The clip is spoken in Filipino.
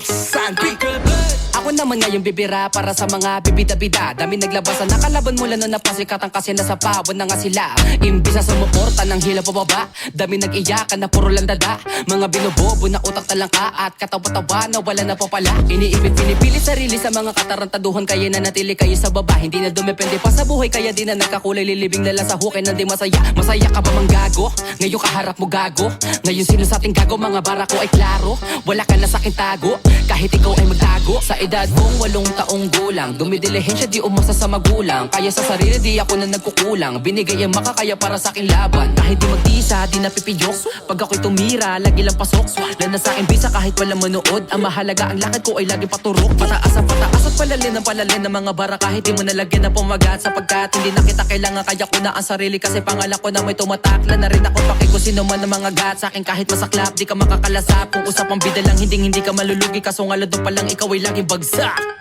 Santi ako naman ngayon bibira para sa mga bibida-bida. Dami naglabasan, nakalaban mula na napasikatan kasi nasa pawon na nga sila. Imbis na sumuporta ng hila pababa, dami nag-iyakan na puro lang dada. Mga binobobo na utak talangka at katawa-tawa na wala na pa pala. Iniipit pinipili sarili sa mga katarantaduhan, kaya na natili kayo sa baba. Hindi na dumepende pa sa buhay, kaya di na nagkakulay. Lilibing na lang sa hukay na di masaya. Masaya ka ba mang gago? Ngayon kaharap mo gago. Ngayon sino sa ating gago? Mga barako ay klaro. Wala ka na sa'king tago, kahit ikaw ay magtago. Sa edad kong 8 taong gulang, dumidilihensya di umasa sa magulang. Kaya sa sarili di ako na nagkukulang. Binigay ang makakaya para sa aking laban. Kahit di magtisa, di napipijok. Pag ako'y tumira, lagi lang pasok. Lana sa akin bisa kahit walang manood. Ang mahalaga ang lakad ko ay lagi paturok. Pataas ang pataas at palalin ng mga bara. Kahit di mo nalagyan na pumagat, sapagkat hindi na kita kailangan. Kaya ko na ang sarili kasi pangalan ko na may tumatakla na rin ako paki ko sino man ang mga gat. Sa akin kahit masaklap, di ka makakalasap. Kung usapang bida lang, hindi ka malulugi. Kaso nga lado pa lang ikaw ay laging bagsak.